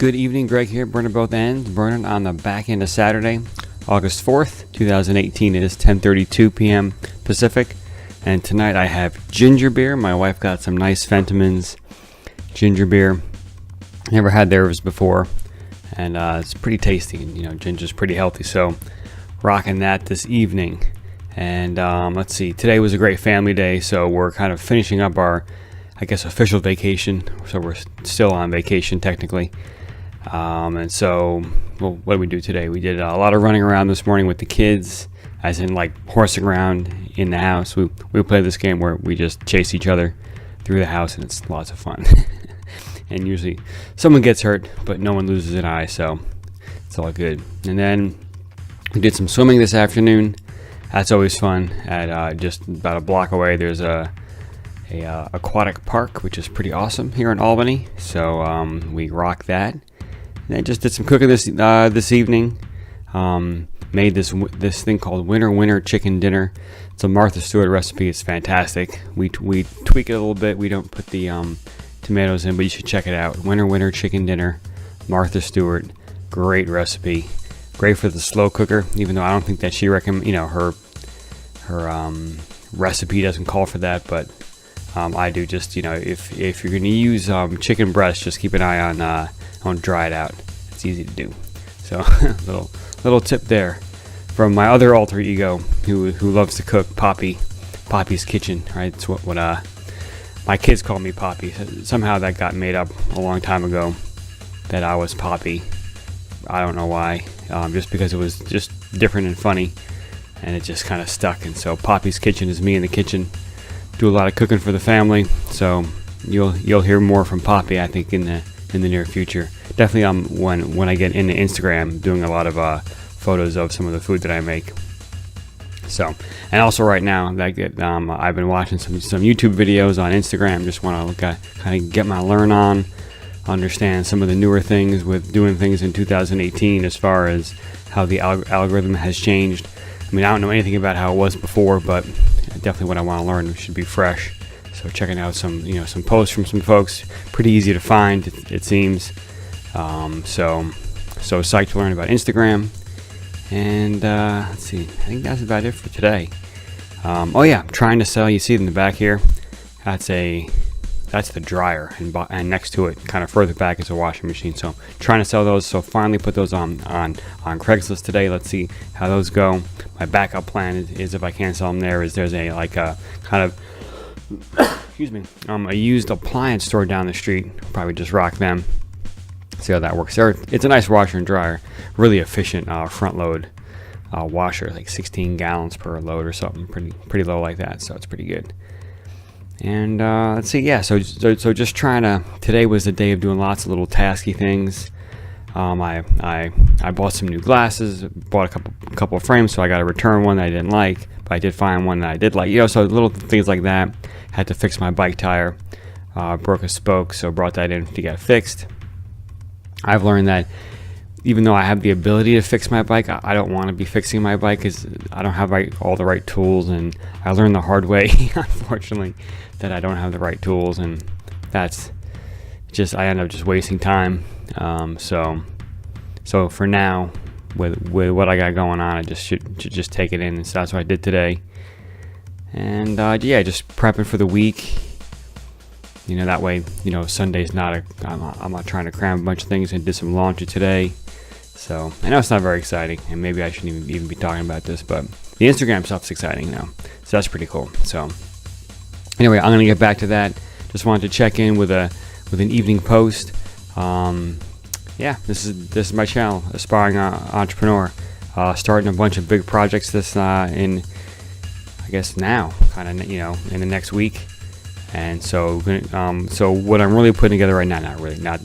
Good evening, Greg here, burning both ends, burning on the back end of Saturday, August 4th, 2018. It is 10:32 p.m. Pacific, and tonight I have ginger beer. My wife got some nice Fentimans ginger beer. Never had theirs before, and it's pretty tasty. And, ginger's pretty healthy, so rocking that this evening. And let's see, today was a great family day, so we're kind of finishing up our, official vacation. So we're still on vacation technically. And so, what did we do today? We did a lot of running around this morning with the kids, as in like horsing around in the house. We play this game where we just chase each other through the house, and it's lots of fun. And usually someone gets hurt, but no one loses an eye, so it's all good. And then we did some swimming this afternoon. That's always fun. At just about a block away, there's a aquatic park, which is pretty awesome here in Albany. So we rocked that. And I just did some cooking this evening. Made this thing called Winter Chicken Dinner. It's a Martha Stewart recipe. It's fantastic. We tweak it a little bit. We don't put the tomatoes in, but you should check it out. Winter Chicken Dinner, Martha Stewart. Great recipe. Great for the slow cooker. Even though I don't think that she her recipe doesn't call for that, but I do. Just if you're going to use chicken breast, just keep an eye on dry it out. It's easy to do. So little tip there from my other alter ego who loves to cook, Poppy's Kitchen. Right, it's what my kids call me Poppy. Somehow that got made up a long time ago that I was Poppy. I don't know why. Just because it was just different and funny, and it just kind of stuck. And so Poppy's Kitchen is me in the kitchen. Do a lot of cooking for the family, so you'll hear more from Poppy, I think, in the near future. Definitely when I get into Instagram, doing a lot of photos of some of the food that I make. So, and also right now, I've been watching some YouTube videos on Instagram. Just want to kind of get my learn on, understand some of the newer things with doing things in 2018 as far as how the algorithm has changed. I mean, I don't know anything about how it was before, but definitely what I want to learn should be fresh. So checking out some posts from some folks, pretty easy to find, it seems. So psyched to learn about Instagram. And let's see, I think that's about it for today. I'm trying to sell. You see it in the back here. That's the dryer, and next to it, kind of further back, is a washing machine. So trying to sell those. So finally put those on Craigslist today. Let's see how those go. My backup plan is if I can't sell them there, is there's a kind of excuse me, a used appliance store down the street. Probably just rock them. See how that works. It's a nice washer and dryer, really efficient front load washer, like 16 gallons per load or something, pretty low like that. So it's pretty good. And let's see, yeah. So just trying to. Today was the day of doing lots of little tasky things. I bought some new glasses, bought a couple of frames, so I got to return one that I didn't like, but I did find one that I did like. So little things like that. Had to fix my bike tire, broke a spoke, so brought that in to get fixed. I've learned that even though I have the ability to fix my bike, I don't want to be fixing my bike because I don't have all the right tools, and I learned the hard way, unfortunately, that I don't have the right tools, and that's just, I end up just wasting time. So for now, with what I got going on, I just should just take it in, and so that's what I did today. And just prepping for the week. That way, Sunday's I'm not trying to cram a bunch of things, and did some laundry today. So I know it's not very exciting, and maybe I shouldn't even be talking about this, but the Instagram stuff's exciting now, so that's pretty cool. So anyway, I'm gonna get back to that. Just wanted to check in with an evening post. This is my channel, Aspiring Entrepreneur. Starting a bunch of big projects now, kind of in the next week. And so what I'm really putting together right now, not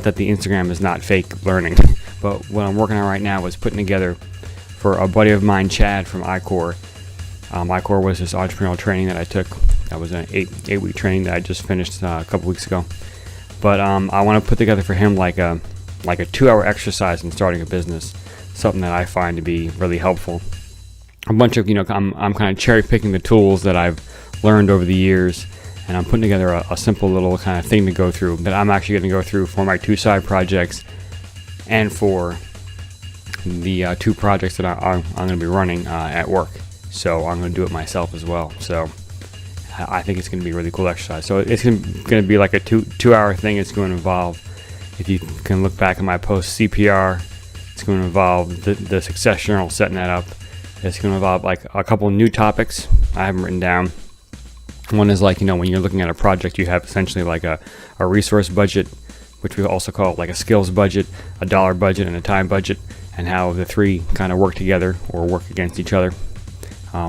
that the Instagram is not fake learning, but what I'm working on right now is putting together for a buddy of mine, Chad from iCore. iCore was this entrepreneurial training that I took. That was an 8-week training that I just finished a couple weeks ago. But I want to put together for him like a 2-hour exercise in starting a business, something that I find to be really helpful. A bunch of I'm kind of cherry picking the tools that I've learned over the years and I'm putting together a simple little kind of thing to go through that I'm actually going to go through for my 2 side projects and for the 2 projects that I'm going to be running at work. So I'm going to do it myself as well. So I think it's going to be a really cool exercise. So it's going to be like a 2-hour thing. It's going to involve, if you can look back at my post, CPR. It's going to involve the success journal, setting that up. It's going to involve like a couple new topics I haven't written down. One is like, when you're looking at a project, you have essentially like a resource budget, which we also call like a skills budget, a dollar budget, and a time budget, and how the 3 kind of work together or work against each other.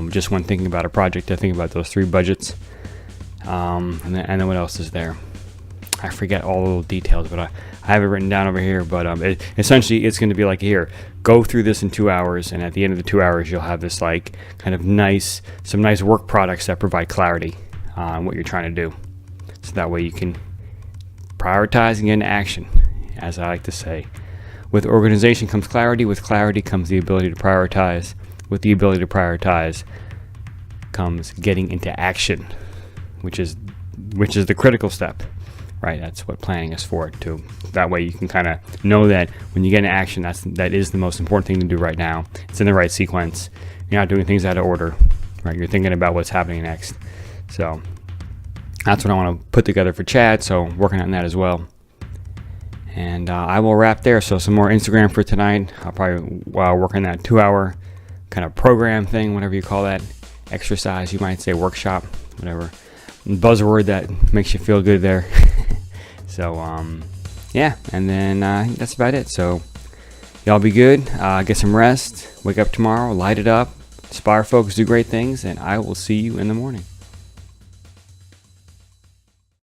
Just when thinking about a project, I think about those 3 budgets. And then what else is there? I forget all the little details, but I have it written down over here. But essentially, it's going to be like, here, go through this in 2 hours, and at the end of the 2 hours, you'll have this like kind of some nice work products that provide clarity on what you're trying to do. So that way you can prioritize and get into action, as I like to say. With organization comes clarity. With clarity comes the ability to prioritize. With the ability to prioritize comes getting into action, which is the critical step, right? That's what planning is for, too. That way you can kind of know that when you get into action, that is the most important thing to do right now. It's in the right sequence. You're not doing things out of order, right? You're thinking about what's happening next. So that's what I want to put together for Chad. So working on that as well. And I will wrap there. So some more Instagram for tonight. I'll probably work on that 2-hour kind of program thing, whatever you call that, exercise, you might say, workshop, whatever buzzword that makes you feel good there. So yeah, and then I think that's about it. So y'all be good, get some rest, wake up tomorrow, light it up, inspire folks, do great things, and I will see you in the morning.